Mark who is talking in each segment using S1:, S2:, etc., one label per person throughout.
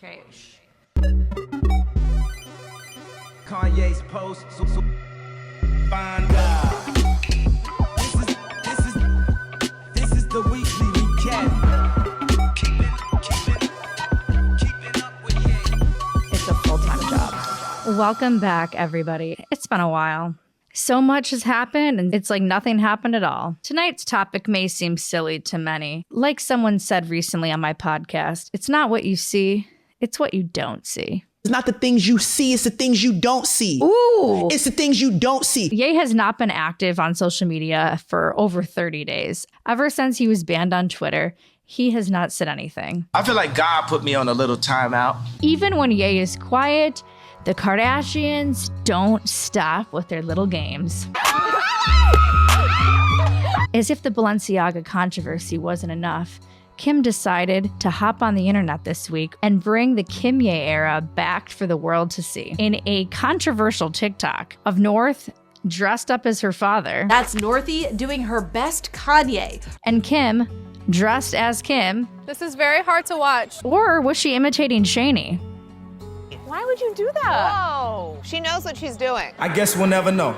S1: Okay.
S2: Kanye's post, find God. This is the weekly recap. Keeping up with Ye.
S1: It's a full-time job. Welcome back, everybody. It's been a while. So much has happened, and it's like nothing happened at all. Tonight's topic may seem silly to many. Like someone said recently on my podcast, it's not what you see, it's what you don't see.
S3: It's not the things you see, it's the things you don't see.
S1: Ooh!
S3: It's the things you don't see.
S1: Ye has not been active on social media for over 30 days. Ever since he was banned on Twitter, he has not said anything.
S2: I feel like God put me on a little timeout.
S1: Even when Ye is quiet, the Kardashians don't stop with their little games. As if the Balenciaga controversy wasn't enough, Kim decided to hop on the internet this week and bring the Kim Ye era back for the world to see. In a controversial TikTok of North dressed up as her father.
S4: That's Northie doing her best Kanye.
S1: And Kim dressed as Kim.
S5: This is very hard to watch.
S1: Or was she imitating Shani?
S5: Why would you do that? Whoa. She knows what she's doing.
S2: I guess we'll never know.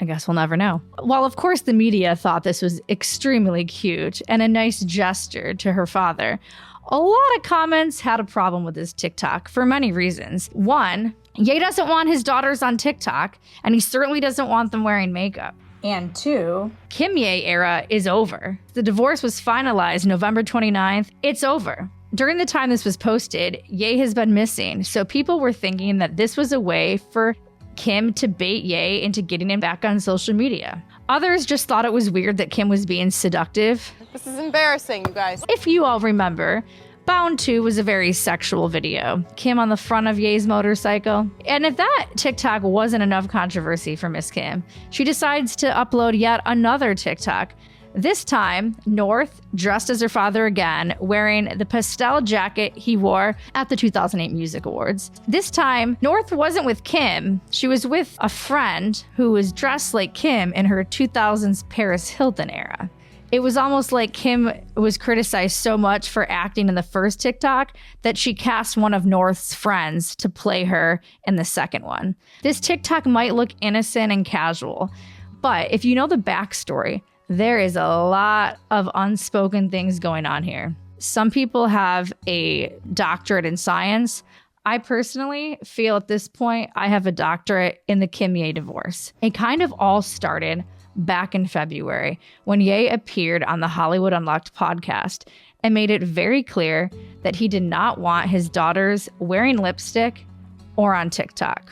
S1: I guess we'll never know. While of course the media thought this was extremely cute and a nice gesture to her father, a lot of comments had a problem with this TikTok for many reasons. One, Ye doesn't want his daughters on TikTok, and he certainly doesn't want them wearing makeup. And two, Kim Ye era is over. The divorce was finalized November 29th. It's over. During the time this was posted, Ye has been missing, so people were thinking that this was a way for Kim to bait Ye into getting him back on social media. Others just thought it was weird that Kim was being seductive.
S5: This is embarrassing, you guys.
S1: If you all remember, Bound 2 was a very sexual video. Kim on the front of Ye's motorcycle. And if that TikTok wasn't enough controversy for Miss Kim, she decides to upload yet another TikTok. This time, North dressed as her father again, wearing the pastel jacket he wore at the 2008 Music Awards. This time, North wasn't with Kim. She was with a friend who was dressed like Kim in her 2000s Paris Hilton era. It was almost like Kim was criticized so much for acting in the first TikTok that she cast one of North's friends to play her in the second one. This TikTok might look innocent and casual, but if you know the backstory, there is a lot of unspoken things going on here. Some people have a doctorate in science. I personally feel at this point I have a doctorate in the Kim Ye divorce. It kind of all started back in February when Ye appeared on the Hollywood Unlocked podcast and made it very clear that he did not want his daughters wearing lipstick or on TikTok.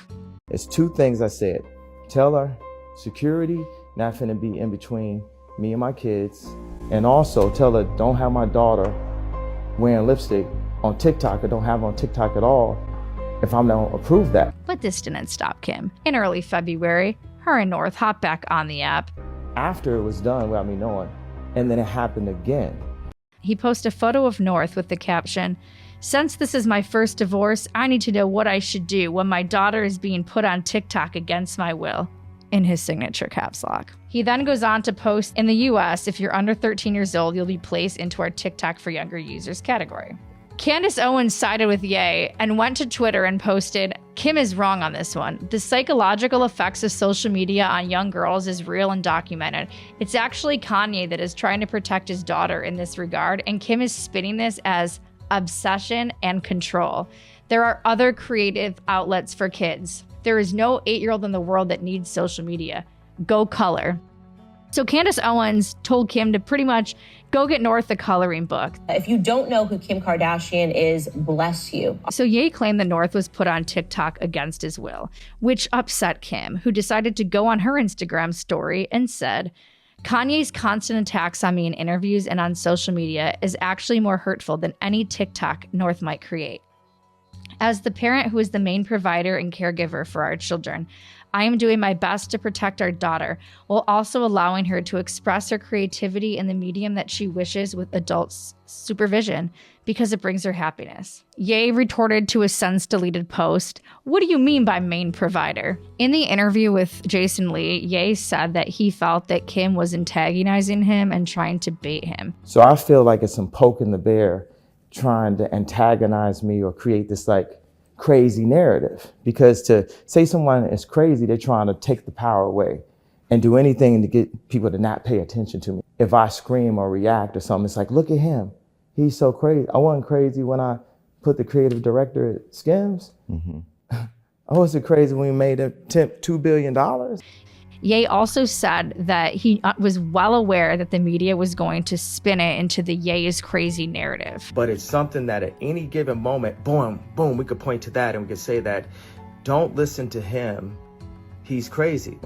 S6: It's two things I said. Tell her security not finna be in between me and my kids, and also tell her don't have my daughter wearing lipstick on TikTok or don't have on TikTok at all if I'm not approve that.
S1: But this didn't stop Kim. In early February, her and North hopped back on the app.
S6: After it was done without me knowing, and then it happened again.
S1: He posted a photo of North with the caption, "Since this is my first divorce, I need to know what I should do when my daughter is being put on TikTok against my will," in his signature caps lock. He then goes on to post, "In the US, if you're under 13 years old, you'll be placed into our TikTok for younger users category." Candace Owens sided with Ye and went to Twitter and posted, "Kim is wrong on this one. The psychological effects of social media on young girls is real and documented. It's actually Kanye that is trying to protect his daughter in this regard, and Kim is spinning this as obsession and control. There are other creative outlets for kids. There is no 8-year-old in the world that needs social media. Go color." So Candace Owens told Kim to pretty much go get North a coloring book.
S4: If you don't know who Kim Kardashian is, bless you.
S1: So Ye claimed that North was put on TikTok against his will, which upset Kim, who decided to go on her Instagram story and said, "Kanye's constant attacks on me in interviews and on social media is actually more hurtful than any TikTok North might create. As the parent who is the main provider and caregiver for our children, I am doing my best to protect our daughter while also allowing her to express her creativity in the medium that she wishes with adults' supervision because it brings her happiness. Ye retorted to a since deleted post, "What do you mean by main provider?" In the interview with Jason Lee, Ye said that he felt that Kim was antagonizing him and trying to bait him.
S6: So I feel like it's some poking the bear, trying to antagonize me or create this like crazy narrative. Because to say someone is crazy, they're trying to take the power away and do anything to get people to not pay attention to me. If I scream or react or something, it's like, look at him. He's so crazy. I wasn't crazy when I put the creative director at Skims. I wasn't crazy when we made a $2 billion.
S1: Ye also said that he was well aware that the media was going to spin it into the Ye is crazy narrative.
S6: But it's something that at any given moment, boom, boom, we could point to that and we could say that, don't listen to him. He's crazy.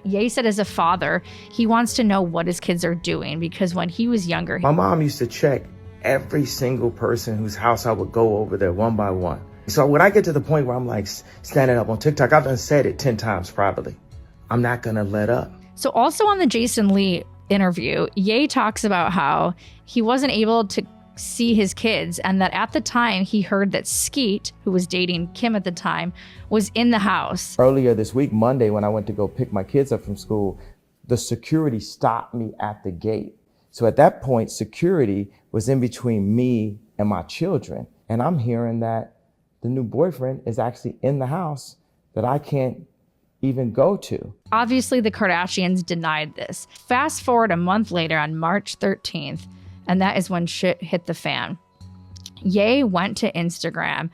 S1: Ye said as a father, he wants to know what his kids are doing because when he was younger,
S6: My mom used to check every single person whose house I would go over there one by one. So when I get to the point where I'm like standing up on TikTok, I've done said it 10 times probably. I'm not gonna let up.
S1: So also on the Jason Lee interview, Ye talks about how he wasn't able to see his kids and that at the time he heard that Skeet, who was dating Kim at the time, was in the house.
S6: Earlier this week, Monday, when I went to go pick my kids up from school, the security stopped me at the gate. So at that point, security was in between me and my children. And I'm hearing that the new boyfriend is actually in the house that I can't even go to.
S1: Obviously, the Kardashians denied this. Fast forward a month later on March 13th, and that is when shit hit the fan. Ye went to Instagram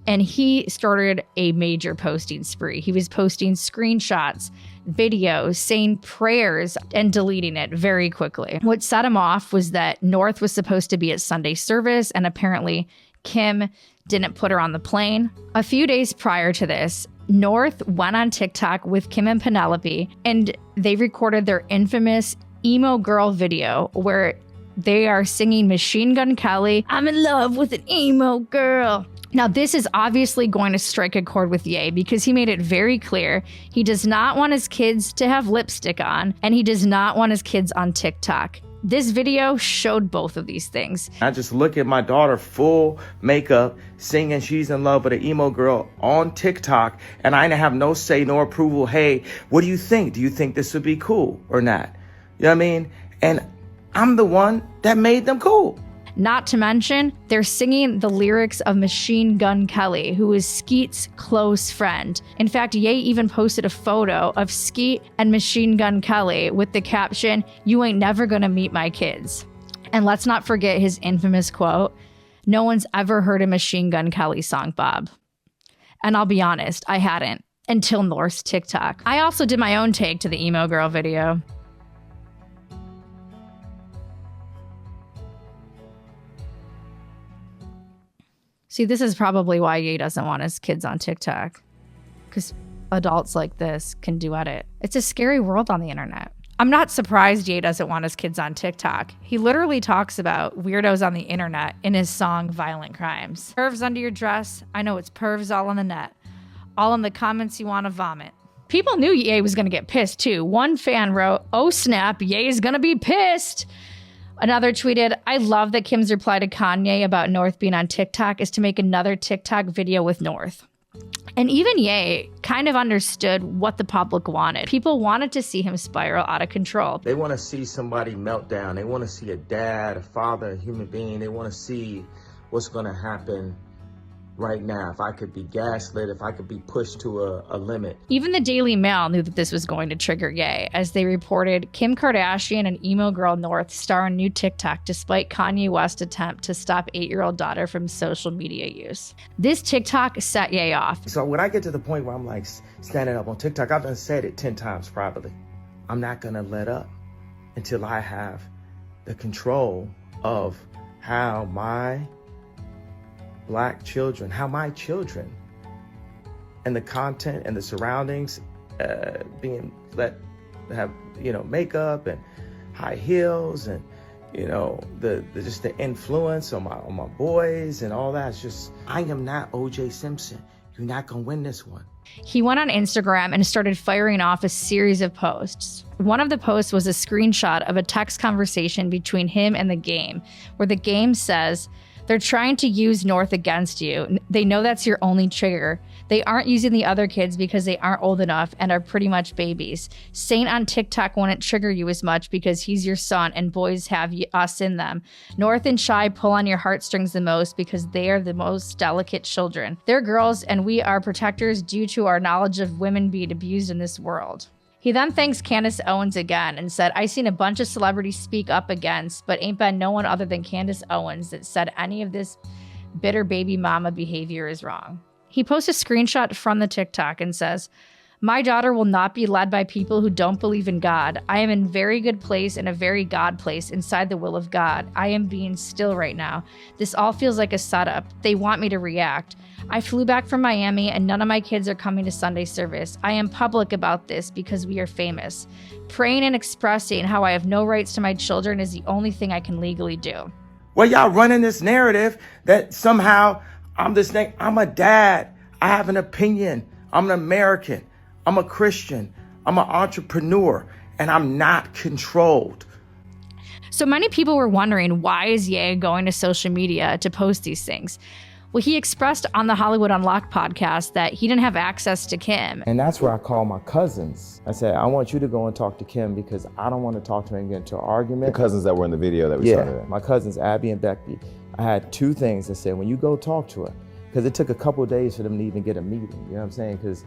S1: and he started a major posting spree. He was posting screenshots, videos, saying prayers, and deleting it very quickly. What set him off was that North was supposed to be at Sunday service, and apparently Kim didn't put her on the plane. A few days prior to this, North went on TikTok with Kim and Penelope, and they recorded their infamous emo girl video where they are singing Machine Gun Kelly, "I'm in love with an emo girl." Now, this is obviously going to strike a chord with Ye because he made it very clear he does not want his kids to have lipstick on, and he does not want his kids on TikTok. This video showed both of these things.
S6: I just look at my daughter full makeup, singing She's in Love with an Emo Girl on TikTok, and I have no say nor approval. Hey, what do you think? Do you think this would be cool or not? You know what I mean? And I'm the one that made them cool.
S1: Not to mention, they're singing the lyrics of Machine Gun Kelly, who is Skeet's close friend. In fact, Ye even posted a photo of Skeet and Machine Gun Kelly with the caption, "You ain't never gonna meet my kids." And let's not forget his infamous quote, "No one's ever heard a Machine Gun Kelly song, Bob." And I'll be honest, I hadn't until North's TikTok. I also did my own take to the emo girl video. See, this is probably why Ye doesn't want his kids on TikTok, because adults like this can duet it. It's a scary world on the internet. I'm not surprised Ye doesn't want his kids on TikTok. He literally talks about weirdos on the internet in his song Violent Crimes. Pervs under your dress. I know it's pervs all on the net. All in the comments you want to vomit. People knew Ye was going to get pissed too. One fan wrote, "Oh snap, Ye is going to be pissed." Another tweeted, "I love that Kim's reply to Kanye about North being on TikTok is to make another TikTok video with North." And even Ye kind of understood what the public wanted. People wanted to see him spiral out of control.
S6: They want to see somebody melt down. They want to see a dad, a father, a human being. They want to see what's going to happen right now. If I could be gaslit, if I could be pushed to a limit.
S1: Even the Daily Mail knew that this was going to trigger Ye, as they reported Kim Kardashian and emo girl North star in new TikTok despite Kanye West's attempt to stop 8-year-old daughter from social media use. This TikTok set Ye off.
S6: So when I get to the point where I'm like standing up on TikTok, I've done said it 10 times probably. I'm not gonna let up until I have the control of how my Black children, how my children and the content and the surroundings being let have, makeup and high heels and, the just the influence on my boys and all that. It's just, I am not OJ Simpson You're not gonna win this one.
S1: He went on Instagram and started firing off a series of posts. One of the posts was a screenshot of a text conversation between him and the game, where the game says, "They're trying to use North against you. They know that's your only trigger. They aren't using the other kids because they aren't old enough and are pretty much babies. Saint on TikTok wouldn't trigger you as much because he's your son and boys have us in them. North and Shy pull on your heartstrings the most because they are the most delicate children. They're girls and we are protectors due to our knowledge of women being abused in this world." He then thanks Candace Owens again and said, "I seen a bunch of celebrities speak up against, but ain't been no one other than Candace Owens that said any of this bitter baby mama behavior is wrong." He posts a screenshot from the TikTok and says, "My daughter will not be led by people who don't believe in God. I am in very good place and a very God place inside the will of God. I am being still right now. This all feels like a setup. They want me to react. I flew back from Miami and none of my kids are coming to Sunday service. I am public about this because we are famous. Praying and expressing how I have no rights to my children is the only thing I can legally do."
S6: Well, y'all running this narrative that somehow I'm this thing. I'm a dad. I have an opinion. I'm an American. I'm a Christian. I'm an entrepreneur. And I'm not controlled.
S1: So many people were wondering, why is Ye going to social media to post these things? Well, he expressed on the Hollywood Unlocked podcast that he didn't have access to Kim.
S6: And that's where I called my cousins. I said, I want you to go and talk to Kim because I don't want to talk to her and get into an argument.
S7: The cousins that were in the video that we started at.
S6: My cousins, Abby and Becky. I had two things that said, when you go talk to her, because it took a couple of days for them to even get a meeting, you know what I'm saying? Because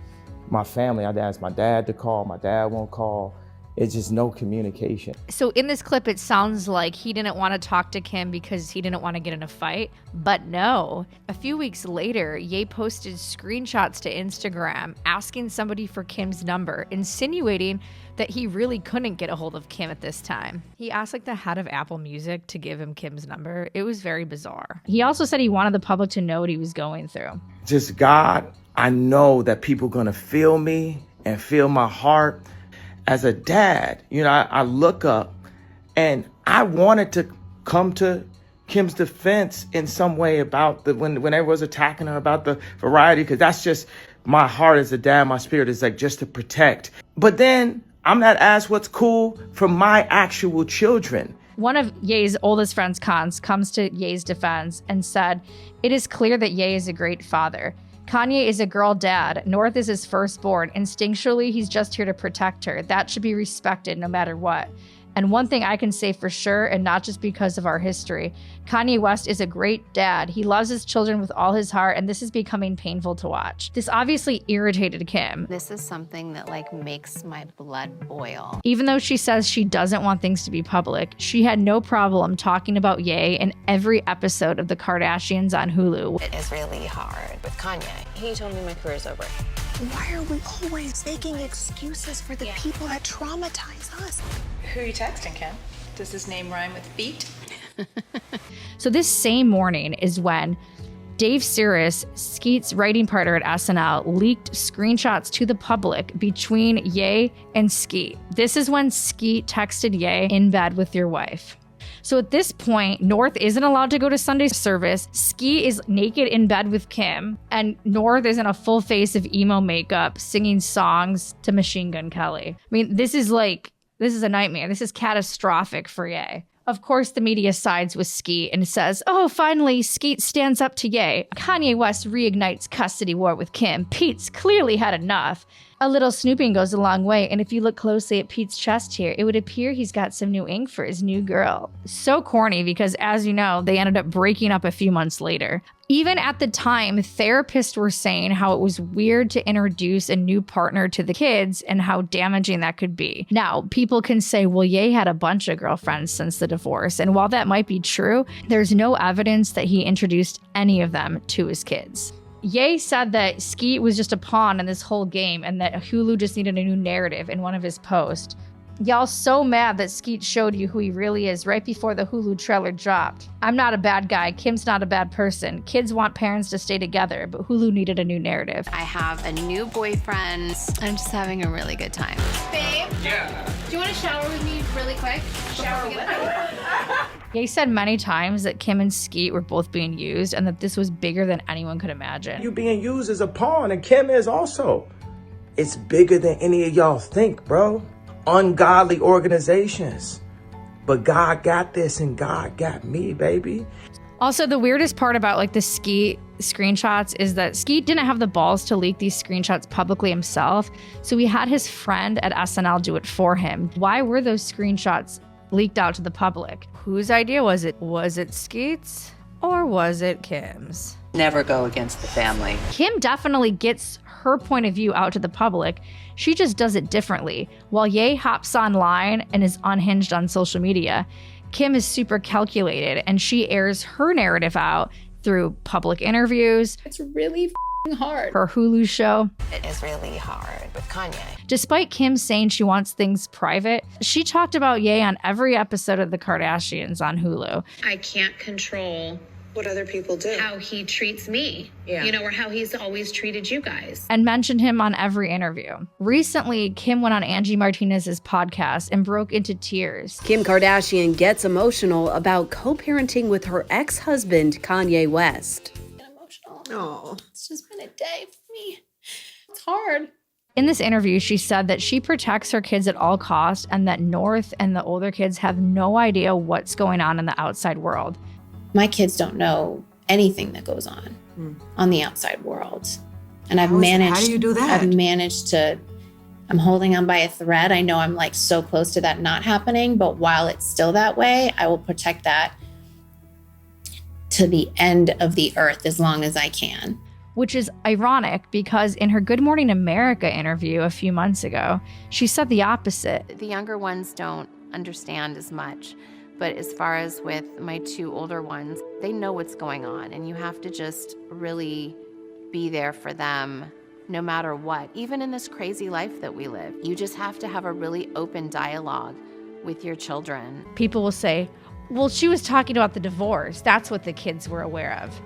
S6: my family, I'd ask my dad to call, my dad won't call. It's just no communication.
S1: So in this clip, it sounds like he didn't want to talk to Kim because he didn't want to get in a fight. But no, a few weeks later, Ye posted screenshots to Instagram asking somebody for Kim's number, insinuating that he really couldn't get a hold of Kim at this time. He asked like the head of Apple Music to give him Kim's number. It was very bizarre. He also said he wanted the public to know what he was going through.
S6: Just God, I know that people are gonna feel me and feel my heart. As a dad, you know, I look up and I wanted to come to Kim's defense in some way about when everyone was attacking her about the variety, because that's just my heart as a dad, my spirit is like just to protect. But then I'm not asked what's cool for my actual children.
S1: One of Ye's oldest friends, Kans, comes to Ye's defense and said, "It is clear that Ye is a great father. Kanye is a girl dad. North is his firstborn. Instinctually, he's just here to protect her. That should be respected no matter what. And one thing I can say for sure, and not just because of our history, Kanye West is a great dad. He loves his children with all his heart, and this is becoming painful to watch." This obviously irritated Kim.
S8: This is something that like makes my blood boil.
S1: Even though she says she doesn't want things to be public, she had no problem talking about Ye in every episode of The Kardashians on Hulu.
S8: It is really hard with Kanye. He told me my career's over.
S9: Why are we always making excuses for the people that traumatize us?
S10: Who are you texting, Kim? Does this name rhyme with feet?
S1: So this same morning is when Dave Sears, Skeet's writing partner at SNL, leaked screenshots to the public between Ye and Skeet. This is when Skeet texted Ye, "In bed with your wife." So at this point, North isn't allowed to go to Sunday service. Skeet is naked in bed with Kim, and North is in a full face of emo makeup singing songs to Machine Gun Kelly. I mean, this is a nightmare. This is catastrophic for Ye. Of course, the media sides with Skeet and says, "Oh, finally, Skeet stands up to Ye. Kanye West reignites custody war with Kim. Pete's clearly had enough." A little snooping goes a long way, and if you look closely at Pete's chest here, it would appear he's got some new ink for his new girl. So corny because, as you know, they ended up breaking up a few months later. Even at the time, therapists were saying how it was weird to introduce a new partner to the kids and how damaging that could be. Now, people can say, well, Ye had a bunch of girlfriends since the divorce, and while that might be true, there's no evidence that he introduced any of them to his kids. Ye said that Skeet was just a pawn in this whole game and that Hulu just needed a new narrative in one of his posts. Y'all so mad that Skeet showed you who he really is right before the Hulu trailer dropped. I'm not a bad guy. Kim's not a bad person. Kids want parents to stay together, but Hulu needed a new narrative.
S8: I have a new boyfriend. I'm just having a really good time.
S5: Babe?
S2: Yeah.
S5: Do you want to shower with me really quick?
S10: Shower with me?
S1: Ye said many times that Kim and Skeet were both being used and that this was bigger than anyone could imagine.
S2: You being used as a pawn, and Kim is also. It's bigger than any of y'all think, bro. Ungodly organizations. But God got this and God got me, baby.
S1: Also, the weirdest part about like the Skeet screenshots is that Skeet didn't have the balls to leak these screenshots publicly himself. So he had his friend at SNL do it for him. Why were those screenshots leaked out to the public? Whose idea was it? Was it Skeet's or was it Kim's?
S10: Never go against the family.
S1: Kim definitely gets her point of view out to the public. She just does it differently. While Ye hops online and is unhinged on social media, Kim is super calculated and she airs her narrative out through public interviews.
S8: It's really hard.
S1: Her Hulu show.
S5: It is really hard with Kanye.
S1: Despite Kim saying she wants things private, she talked about Ye on every episode of The Kardashians on Hulu.
S11: I can't control
S5: What other people do.
S11: how he treats me, or how he's always treated you guys.
S1: And mentioned him on every interview. Recently, Kim went on Angie Martinez's podcast and broke into tears.
S12: Kim Kardashian gets emotional about co-parenting with her ex-husband, Kanye West.
S8: Oh, it's just been a day for me. It's hard.
S1: In this interview, she said that she protects her kids at all costs and that North and the older kids have no idea what's going on in the outside world.
S8: My kids don't know anything that goes on the outside world. And I've managed.
S5: How do you do that?
S8: I've managed to, I'm holding on by a thread. I know I'm like so close to that not happening, but while it's still that way, I will protect that to the end of the earth as long as I can.
S1: Which is ironic because in her Good Morning America interview a few months ago, she said the opposite.
S13: The younger ones don't understand as much. But as far as with my two older ones, they know what's going on, and you have to just really be there for them no matter what. Even in this crazy life that we live, you just have to have a really open dialogue with your children.
S1: People will say, well, she was talking about the divorce. That's what the kids were aware of.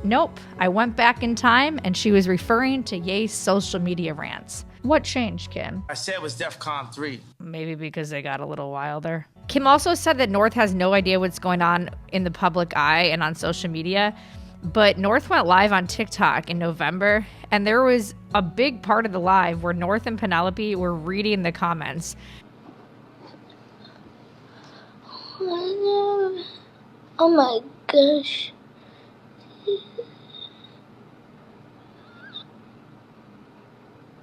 S1: Nope, I went back in time and she was referring to Ye's social media rants. What changed, Kim?
S2: I said it was DEFCON 3.
S1: Maybe because they got a little wilder. Kim also said that North has no idea what's going on in the public eye and on social media, but North went live on TikTok in November, and there was a big part of the live where North and Penelope were reading the comments.
S9: Oh my gosh.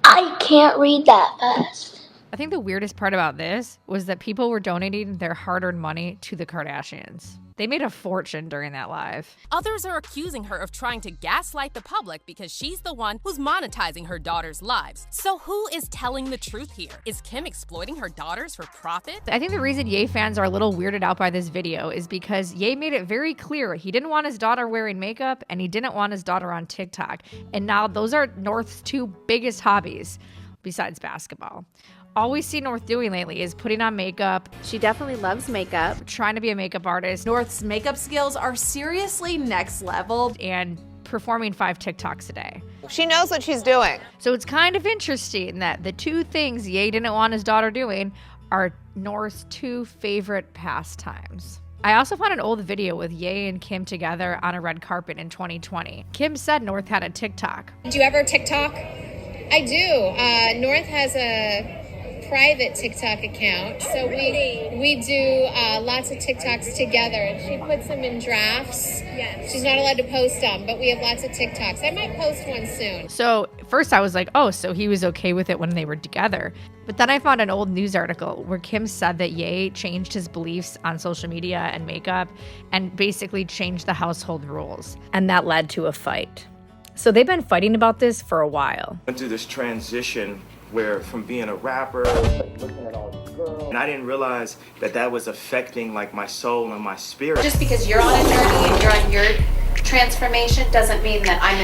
S9: I can't read that fast.
S1: I think the weirdest part about this was that people were donating their hard-earned money to the Kardashians. They made a fortune during that live.
S14: Others are accusing her of trying to gaslight the public because she's the one who's monetizing her daughters' lives. So who is telling the truth here? Is Kim exploiting her daughters for profit?
S1: I think the reason Ye fans are a little weirded out by this video is because Ye made it very clear he didn't want his daughter wearing makeup and he didn't want his daughter on TikTok. And now those are North's two biggest hobbies besides basketball. All we see North doing lately is putting on makeup.
S13: She definitely loves makeup.
S1: Trying to be a makeup artist.
S15: North's makeup skills are seriously next level.
S1: And performing 5 TikToks a day.
S5: She knows what she's doing.
S1: So it's kind of interesting that the two things Ye didn't want his daughter doing are North's two favorite pastimes. I also found an old video with Ye and Kim together on a red carpet in 2020. Kim said North had a TikTok.
S11: Do you ever TikTok? I do. North has a private TikTok account, so we do lots of TikToks together, and she puts them in drafts. Yes. She's not allowed to post them, but we have lots of TikToks. I might post one soon.
S1: So first I was like, oh, so he was okay with it when they were together. But then I found an old news article where Kim said that Ye changed his beliefs on social media and makeup and basically changed the household rules. And that led to a fight. So they've been fighting about this for a while.
S16: Went through this transition where from being a rapper, like looking at all these girls, and I didn't realize that that was affecting like my soul and my spirit.
S8: Just because you're on a journey and you're on your transformation doesn't mean that I'm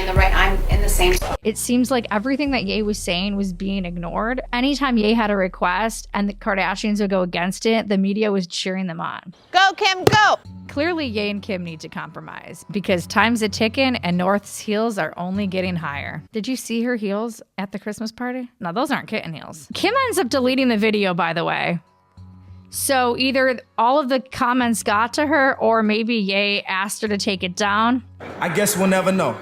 S8: in the same.
S1: It seems like everything that Ye was saying was being ignored. Anytime Ye had a request and the Kardashians would go against it, the media was cheering them on.
S5: Go, Kim, go!
S1: Clearly, Ye and Kim need to compromise because time's a ticking and North's heels are only getting higher. Did you see her heels at the Christmas party? No, those aren't kitten heels. Kim ends up deleting the video, by the way. So either all of the comments got to her, or maybe Ye asked her to take it down.
S2: I guess we'll never know.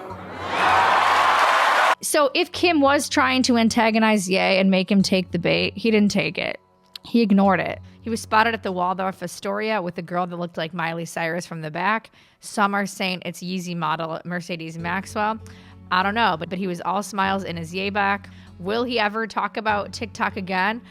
S1: So if Kim was trying to antagonize Ye and make him take the bait, he didn't take it. He ignored it. He was spotted at the Waldorf Astoria with a girl that looked like Miley Cyrus from the back. Some are saying it's Yeezy model Mercedes Maxwell. I don't know, but he was all smiles in his Ye back. Will he ever talk about TikTok again?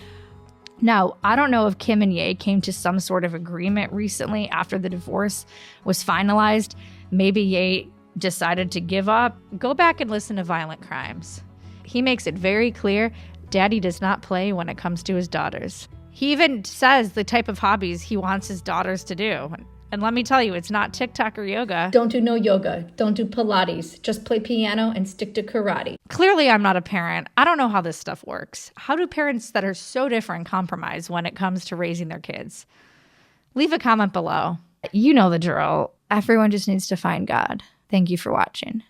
S1: Now, I don't know if Kim and Ye came to some sort of agreement recently after the divorce was finalized. Maybe Ye decided to give up. Go back and listen to Violent Crimes. He makes it very clear Daddy does not play when it comes to his daughters. He even says the type of hobbies he wants his daughters to do. And let me tell you, it's not TikTok or yoga.
S17: Don't do no yoga. Don't do Pilates. Just play piano and stick to karate.
S1: Clearly, I'm not a parent. I don't know how this stuff works. How do parents that are so different compromise when it comes to raising their kids? Leave a comment below. You know the drill. Everyone just needs to find God. Thank you for watching.